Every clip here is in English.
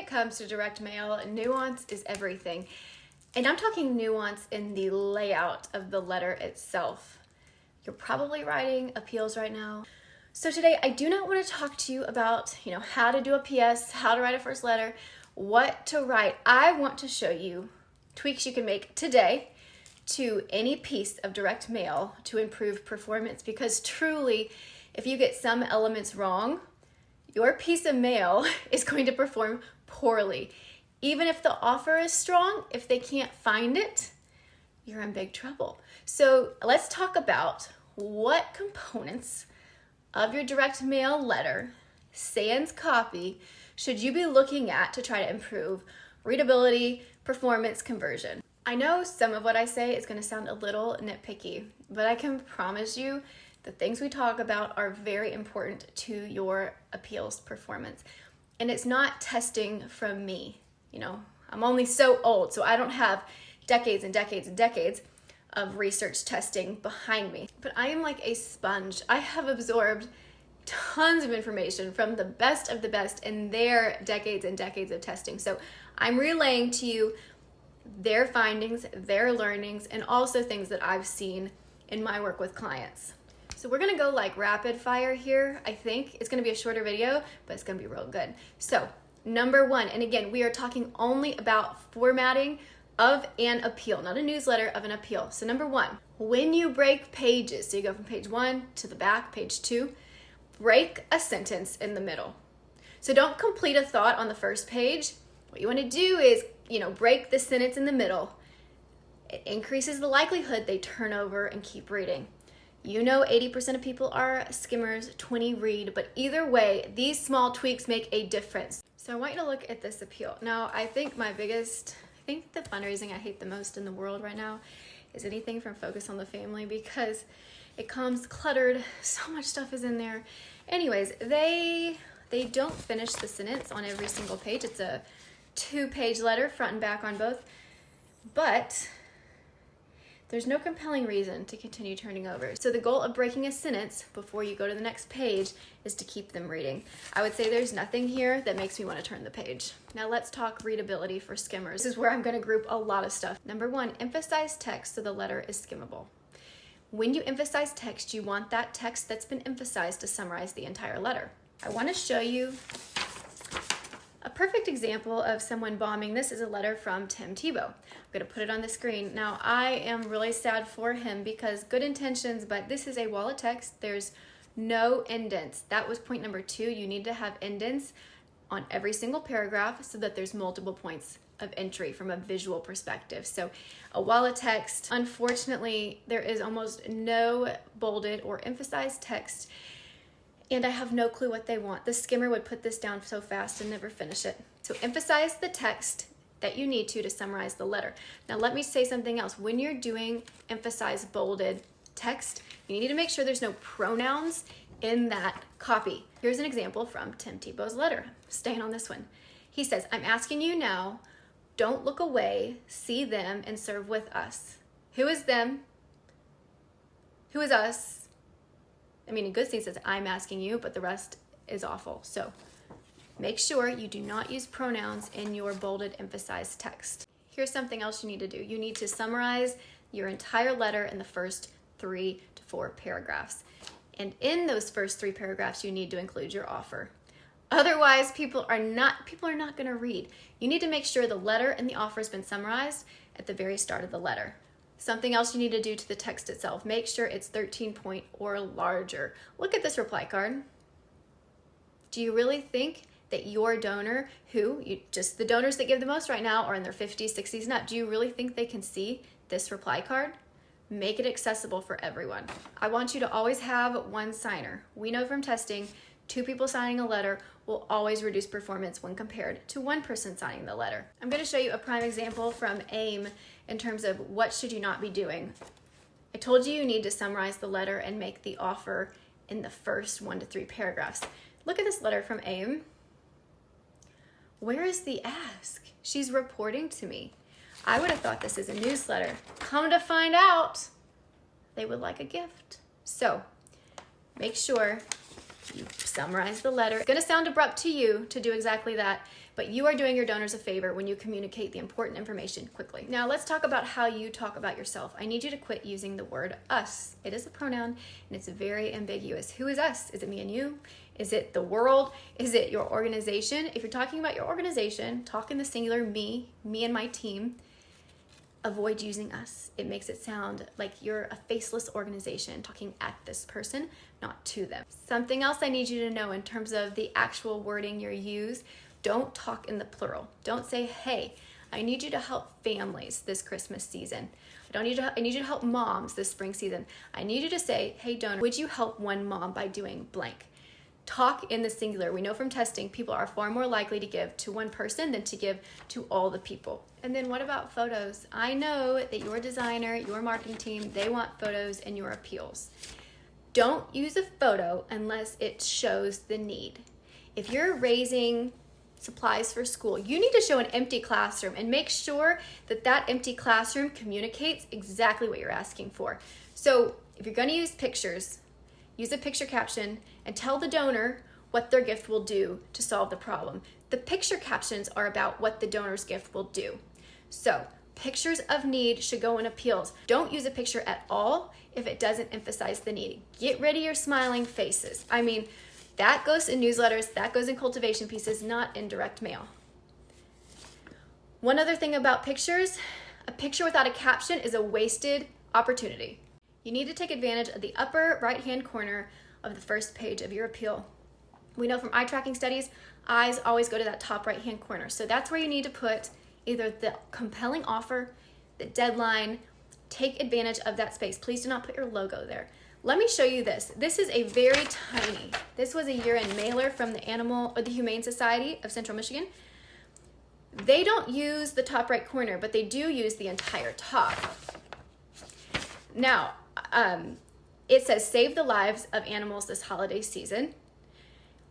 comes to direct mail, nuance is everything. And I'm talking nuance in the layout of the letter itself. You're probably writing appeals right now. So today I do not want to talk to you about, how to do a PS, how to write a first letter, what to write. I want to show you tweaks you can make today to any piece of direct mail to improve performance, because truly, if you get some elements wrong, your piece of mail is going to perform poorly. Even if the offer is strong, if they can't find it, you're in big trouble. So let's talk about what components of your direct mail letter, sans copy, should you be looking at to try to improve readability, performance, conversion. I know some of what I say is going to sound a little nitpicky, but I can promise you the things we talk about are very important to your appeals performance. And it's not testing from me. I'm only so old, so I don't have decades and decades and decades of research testing behind me. But I am like a sponge. I have absorbed tons of information from the best of the best in their decades and decades of testing. So I'm relaying to you their findings, their learnings, and also things that I've seen in my work with clients. So we're gonna go like rapid fire here. I think it's gonna be a shorter video, but it's gonna be real good. So number one, and again, we are talking only about formatting of an appeal, not a newsletter, of an appeal. So number one, when you break pages, so you go from page 1 to the back, page 2, break a sentence in the middle. So don't complete a thought on the first page. What you want to do is, break the sentence in the middle. It increases the likelihood they turn over and keep reading. 80% of people are skimmers, 20 read, but either way, these small tweaks make a difference. So I want you to look at this appeal. Now, I think the fundraising I hate the most in the world right now is anything from Focus on the Family, because it comes cluttered, so much stuff is in there. Anyways, they don't finish the sentence on every single page. It's a 2-page letter, front and back on both, but there's no compelling reason to continue turning over. So the goal of breaking a sentence before you go to the next page is to keep them reading. I would say there's nothing here that makes me want to turn the page. Now let's talk readability for skimmers. This is where I'm going to group a lot of stuff. Number one, emphasize text so the letter is skimmable. When you emphasize text, you want that text that's been emphasized to summarize the entire letter. I want to show you a perfect example of someone bombing. This is a letter from Tim Tebow. I'm going to put it on the screen. Now, I am really sad for him because good intentions, but this is a wall of text. There's no indents. That was point number 2. You need to have indents on every single paragraph so that there's multiple points of entry from a visual perspective. So a wall of text, unfortunately, there is almost no bolded or emphasized text, and I have no clue what they want. The skimmer would put this down so fast and never finish it. So emphasize the text that you need to summarize the letter. Now let me say something else. When you're doing emphasize bolded text, you need to make sure there's no pronouns in that copy. Here's an example from Tim Tebow's letter. Staying on this one. He says, I'm asking you now, don't look away, see them, and serve with us. Who is them? Who is us? In good things says, I'm asking you, but the rest is awful. So make sure you do not use pronouns in your bolded, emphasized text. Here's something else you need to do. You need to summarize your entire letter in the first 3 to 4 paragraphs. And in those first 3 paragraphs, you need to include your offer. Otherwise, people are not going to read. You need to make sure the letter and the offer has been summarized at the very start of the letter. Something else you need to do to the text itself, make sure it's 13 point or larger. Look at this reply card. Do you really think that your donor, just the donors that give the most right now are in their 50s, 60s and up, do you really think they can see this reply card? Make it accessible for everyone. I want you to always have one signer. We know from testing, 2 people signing a letter will always reduce performance when compared to 1 person signing the letter. I'm going to show you a prime example from AIM in terms of what should you not be doing. I told you need to summarize the letter and make the offer in the first 1 to 3 paragraphs. Look at this letter from AIM. Where is the ask? She's reporting to me. I would have thought this is a newsletter. Come to find out, they would like a gift. So make sure You summarize the letter. It's gonna sound abrupt to you to do exactly that, but you are doing your donors a favor when you communicate the important information quickly. Now let's talk about how you talk about yourself. I need you to quit using the word us. It is a pronoun and it's very ambiguous. Who is us? Is it me and you? Is it the world? Is it your organization? If you're talking about your organization, talk in the singular, me and my team. Avoid using us. It makes it sound like you're a faceless organization talking at this person, not to them. Something else I need you to know in terms of the actual wording you use, don't talk in the plural. Don't say, hey, I need you to help families this Christmas season. I need you to help moms this spring season. I need you to say, hey donor, would you help one mom by doing blank? Talk in the singular. We know from testing, people are far more likely to give to one person than to give to all the people. And then what about photos? I know that your designer, your marketing team, they want photos in your appeals. Don't use a photo unless it shows the need. If you're raising supplies for school, you need to show an empty classroom and make sure that that empty classroom communicates exactly what you're asking for. So if you're going to use pictures, use a picture caption and tell the donor what their gift will do to solve the problem. The picture captions are about what the donor's gift will do. So pictures of need should go in appeals. Don't use a picture at all if it doesn't emphasize the need. Get rid of your smiling faces. I mean, that goes in newsletters, that goes in cultivation pieces, not in direct mail. One other thing about pictures, a picture without a caption is a wasted opportunity. You need to take advantage of the upper right-hand corner of the first page of your appeal. We know from eye tracking studies, eyes always go to that top right-hand corner. So that's where you need to put either the compelling offer, the deadline. Take advantage of that space. Please do not put your logo there. Let me show you this. This is a very tiny, this was a year-end mailer from the Humane Society of Central Michigan. They don't use the top right corner, but they do use the entire top. Now, it says, save the lives of animals this holiday season.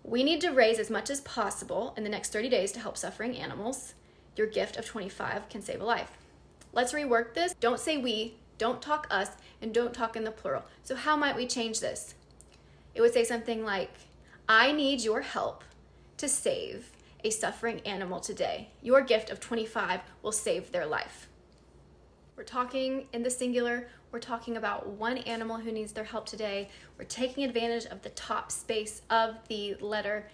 We need to raise as much as possible in the next 30 days to help suffering animals. Your gift of 25 can save a life. Let's rework this. Don't say we, don't talk us, and don't talk in the plural. So how might we change this? It would say something like, I need your help to save a suffering animal today. Your gift of 25 will save their life. We're talking in the singular. We're talking about one animal who needs their help today. We're taking advantage of the top space of the letter.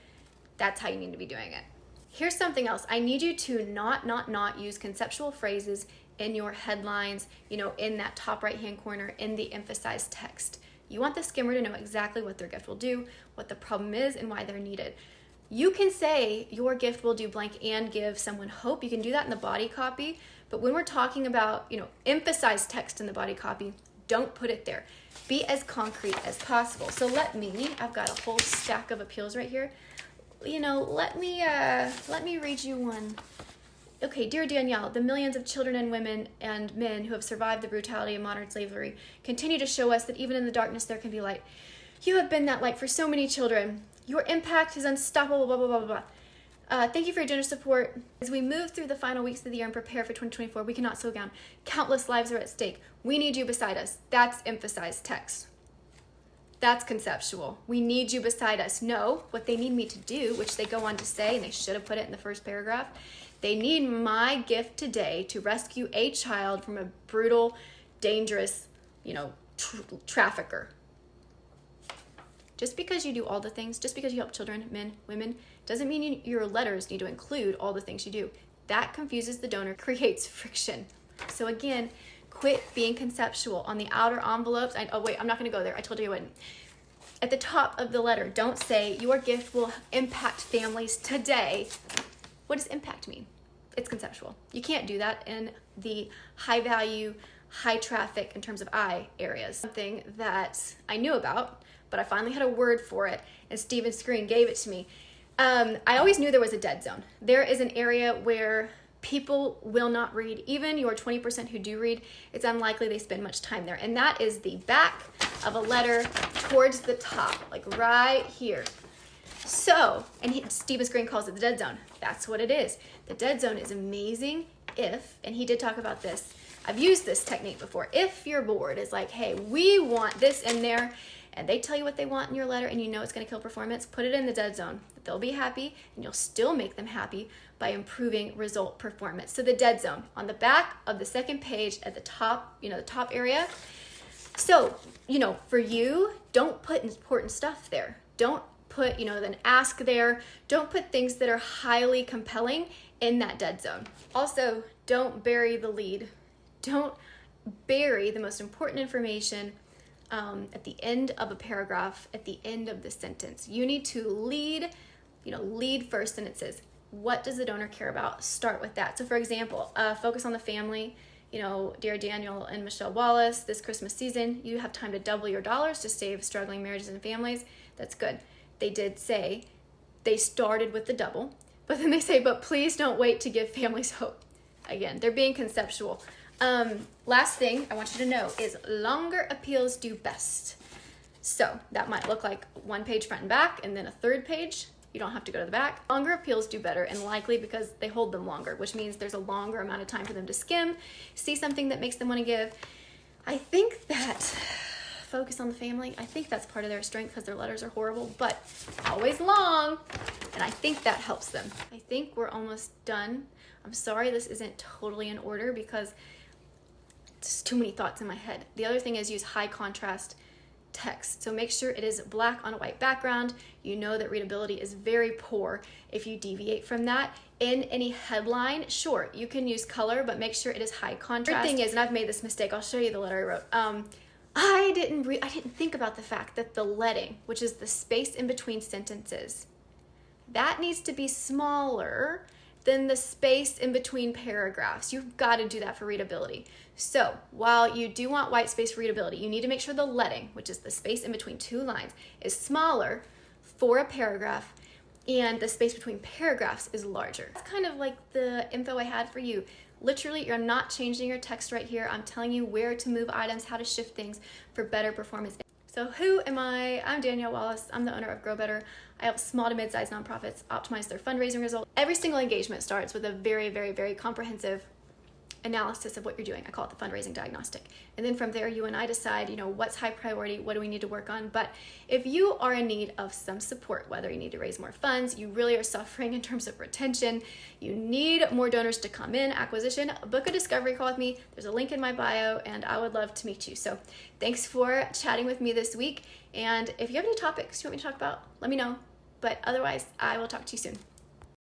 That's how you need to be doing it. Here's something else. I need you to not use conceptual phrases in your headlines, in that top right-hand corner, in the emphasized text. You want the skimmer to know exactly what their gift will do, what the problem is, and why they're needed. You can say your gift will do blank and give someone hope. You can do that in the body copy, but when we're talking about, emphasized text in the body copy, don't put it there. Be as concrete as possible. So I've got a whole stack of appeals right here. Let me read you one. Okay, dear Danielle, the millions of children and women and men who have survived the brutality of modern slavery continue to show us that even in the darkness there can be light. You have been that light for so many children. Your impact is unstoppable, blah, blah, blah, blah, blah. Thank you for your generous support. As we move through the final weeks of the year and prepare for 2024, we cannot slow down. Countless lives are at stake. We need you beside us. That's emphasized text. That's conceptual. We need you beside us. No, what they need me to do, which they go on to say, and they should have put it in the first paragraph, they need my gift today to rescue a child from a brutal, dangerous, trafficker. Just because you do all the things, just because you help children, men, women, doesn't mean your letters need to include all the things you do. That confuses the donor, creates friction. So again, quit being conceptual. On the outer envelopes, I'm not going to go there. I told you I wouldn't. At the top of the letter, don't say your gift will impact families today. What does impact mean? It's conceptual. You can't do that in the high value, high traffic in terms of I areas. Something that I knew about, but I finally had a word for it, and Stephen Screen gave it to me. I always knew there was a dead zone. There is an area where people will not read. Even your 20% who do read, it's unlikely they spend much time there. And that is the back of a letter towards the top, like right here. So, Stephen Screen calls it the dead zone. That's what it is. The dead zone is amazing if, and he did talk about this, I've used this technique before, if your board is like, hey, we want this in there, and they tell you what they want in your letter and you know it's going to kill performance, put it in the dead zone. They'll be happy and you'll still make them happy by improving result performance. So the dead zone on the back of the second page at the top, the top area. So, for you, don't put important stuff there. Don't put, an ask there. Don't put things that are highly compelling in that dead zone. Also, don't bury the lead. Don't bury the most important information at the end of a paragraph, at the end of the sentence. You need to lead first, and it says, what does the donor care about? Start with that. So for example, focus on the family. Dear Daniel and Michelle Wallace, this Christmas season, you have time to double your dollars to save struggling marriages and families. That's good. They did say they started with the double, but then they say, but please don't wait to give families hope. Again, they're being conceptual. Last thing I want you to know is longer appeals do best. So that might look like one page front and back and then a third page. You don't have to go to the back. Longer appeals do better, and likely because they hold them longer, which means there's a longer amount of time for them to skim, see something that makes them want to give. I think that focus on the family, I think that's part of their strength because their letters are horrible, but always long, and I think that helps them. I think we're almost done. I'm sorry this isn't totally in order because there's too many thoughts in my head. The other thing is use high contrast text. So make sure it is black on a white background. You know that readability is very poor if you deviate from that. In any headline, sure, you can use color, but make sure it is high contrast. The thing is, and I've made this mistake, I'll show you the letter I wrote. I didn't think about the fact that the leading, which is the space in between sentences, that needs to be smaller than the space in between paragraphs. You've got to do that for readability. So while you do want white space for readability, you need to make sure the leading, which is the space in between two lines, is smaller for a paragraph and the space between paragraphs is larger. That's kind of like the info I had for you. Literally, you're not changing your text right here. I'm telling you where to move items, how to shift things for better performance. So who am I? I'm Danielle Wallace. I'm the owner of Grow Better. I help small to mid-sized nonprofits optimize their fundraising results. Every single engagement starts with a very, very, very comprehensive analysis of what you're doing. I call it the fundraising diagnostic. And then from there, you and I decide, what's high priority, what do we need to work on? But if you are in need of some support, whether you need to raise more funds, you really are suffering in terms of retention, you need more donors to come in, acquisition, book a discovery call with me. There's a link in my bio and I would love to meet you. So thanks for chatting with me this week. And if you have any topics you want me to talk about, let me know. But otherwise, I will talk to you soon.